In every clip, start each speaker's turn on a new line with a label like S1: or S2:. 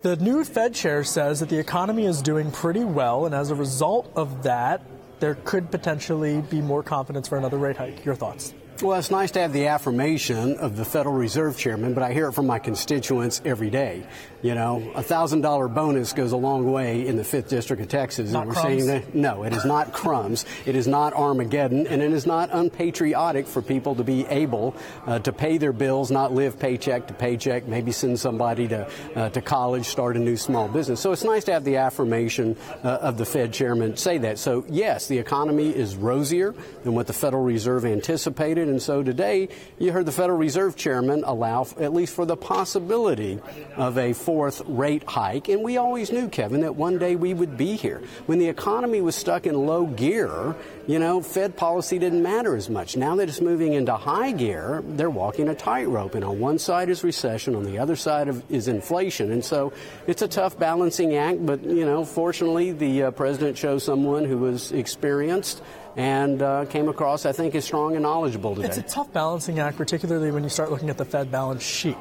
S1: The new Fed chair says that the economy is doing pretty well, and as a result of that, there could potentially be more confidence for another rate hike. Your thoughts?
S2: Well, it's nice to have the affirmation of the Federal Reserve Chairman, but I hear it from my constituents every day. You know, $1,000 bonus goes a long way in the 5th District of Texas.
S1: Not
S2: and we're
S1: crumbs.
S2: saying that, no, it is not crumbs. It is not Armageddon, and it is not unpatriotic for people to be able to pay their bills, not live paycheck to paycheck, maybe send somebody to college, start a new small business. So it's nice to have the affirmation of the Fed Chairman say that. So, yes, the economy is rosier than what the Federal Reserve anticipated. And so today you heard the Federal Reserve Chairman allow at least for the possibility of a fourth rate hike. And we always knew, Kevin, that one day we would be here. When the economy was stuck in low gear, you know, Fed policy didn't matter as much. Now that it's moving into high gear, they're walking a tightrope. And on one side is recession, on the other side is inflation. And so it's a tough balancing act. But, you know, fortunately, the president chose someone who was experienced and came across, I think, as strong and knowledgeable today.
S1: It's a tough balancing act, particularly when you start looking at the Fed balance sheet.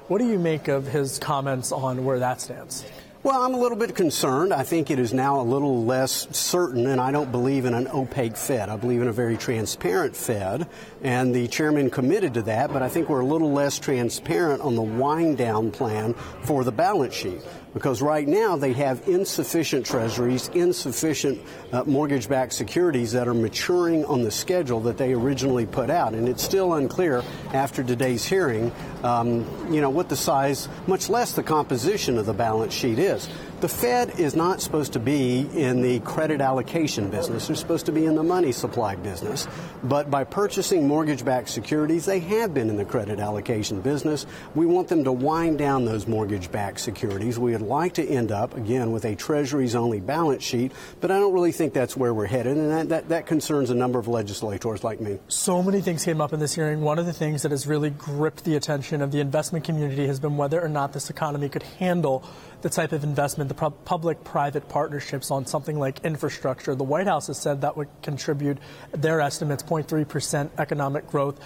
S1: What do you make of his comments on where that stands?
S2: Well, I'm a little bit concerned. I think it is now a little less certain, and I don't believe in an opaque Fed. I believe in a very transparent Fed, and the chairman committed to that, but I think we're a little less transparent on the wind-down plan for the balance sheet. Because right now they have insufficient treasuries, insufficient mortgage-backed securities that are maturing on the schedule that they originally put out. And it's still unclear after today's hearing, what the size, much less the composition of the balance sheet is. The Fed is not supposed to be in the credit allocation business. They're supposed to be in the money supply business. But by purchasing mortgage-backed securities, they have been in the credit allocation business. We want them to wind down those mortgage-backed securities. We would like to end up, again, with a treasuries-only balance sheet, but I don't really think that's where we're headed, and that concerns a number of legislators like me.
S1: So many things came up in this hearing. One of the things that has really gripped the attention of the investment community has been whether or not this economy could handle the type of investment, the public-private partnerships on something like infrastructure. The White House has said that would contribute, their estimates, 0.3% economic growth.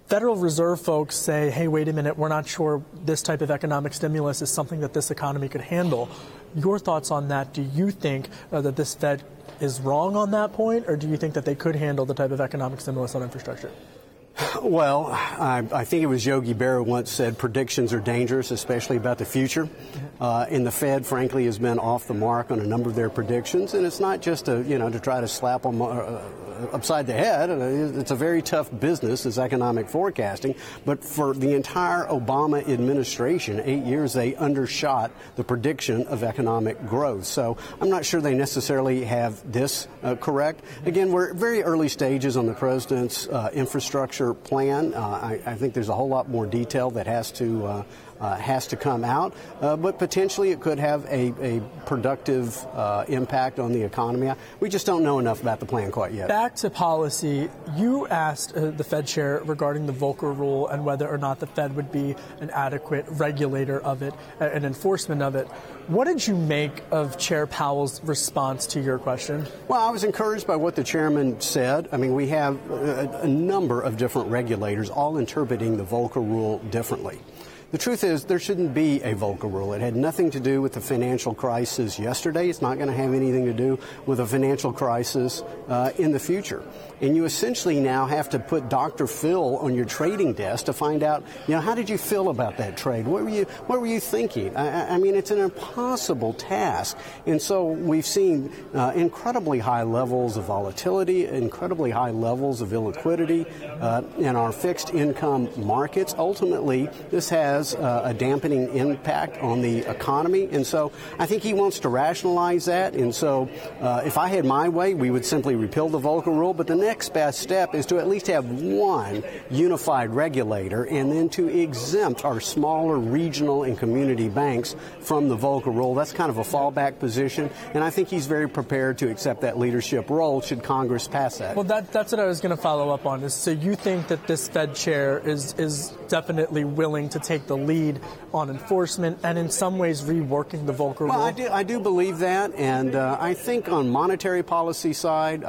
S1: Federal Reserve folks say, hey, wait a minute, we're not sure this type of economic stimulus is something that this economy could handle. Your thoughts on that? Do you think that this Fed is wrong on that point, or do you think that they could handle the type of economic stimulus on infrastructure?
S2: Well, I think it was Yogi Berra once said predictions are dangerous, especially about the future. And the Fed, frankly, has been off the mark on a number of their predictions. And it's not just to try to slap them upside the head. It's a very tough business, is economic forecasting. But for the entire Obama administration, 8 years, they undershot the prediction of economic growth. So I'm not sure they necessarily have this correct. Again, we're at very early stages on the president's infrastructure plan. I think there's a whole lot more detail that has to come out, but potentially it could have a productive impact on the economy. We just don't know enough about the plan quite yet.
S1: Back to policy, you asked the Fed chair regarding the Volcker rule and whether or not the Fed would be an adequate regulator of it, an enforcement of it. What did you make of Chair Powell's response to your question?
S2: Well, I was encouraged by what the chairman said. I mean, we have a number of different regulators all interpreting the Volcker rule differently. The truth is, there shouldn't be a Volcker rule. It had nothing to do with the financial crisis yesterday. It's not going to have anything to do with a financial crisis in the future. And you essentially now have to put Dr. Phil on your trading desk to find out, how did you feel about that trade? What were you thinking? I mean, it's an impossible task. And so we've seen incredibly high levels of volatility, incredibly high levels of illiquidity in our fixed income markets. Ultimately, this has a dampening impact on the economy. And so I think he wants to rationalize that. And so if I had my way, we would simply repeal the Volcker rule. But the next best step is to at least have one unified regulator and then to exempt our smaller regional and community banks from the Volcker rule. That's kind of a fallback position. And I think he's very prepared to accept that leadership role should Congress pass that.
S1: Well, that's what I was going to follow up on. So you think that this Fed chair is definitely willing to take take the lead on enforcement and in some ways reworking the Volcker rule?
S2: Well, I do believe that, and I think on monetary policy side,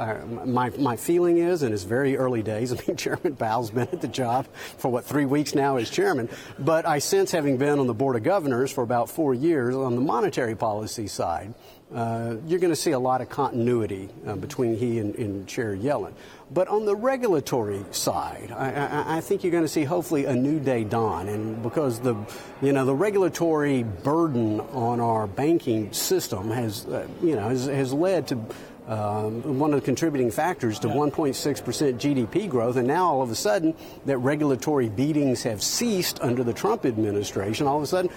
S2: my feeling is, and it's very early days, I mean, Chairman Powell's been at the job for, 3 weeks now as chairman, but I sense, having been on the Board of Governors for about 4 years, on the monetary policy side, you're going to see a lot of continuity between he and Chair Yellen. But on the regulatory side, I think you're going to see hopefully a new day dawn, and because the regulatory burden on our banking system has led to one of the contributing factors to 1.6% GDP growth, and now all of a sudden that regulatory beatings have ceased under the Trump administration. All of a sudden,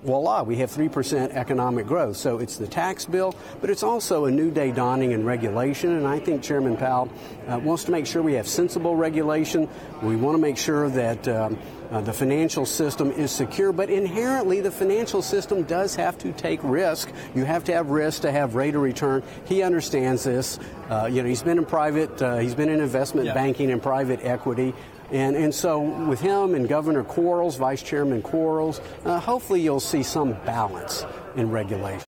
S2: voila, we have 3% economic growth. So it's the tax bill, but it's also a new day dawning in regulation. And I think Chairman Powell wants to make sure we have sensible regulation. We want to make sure that the financial system is secure. But inherently, the financial system does have to take risk. You have to have risk to have rate of return. He understands this. He's been in he's been in investment banking and private equity. And so with him and Governor Quarles, Vice Chairman Quarles, hopefully you'll see some balance in regulation.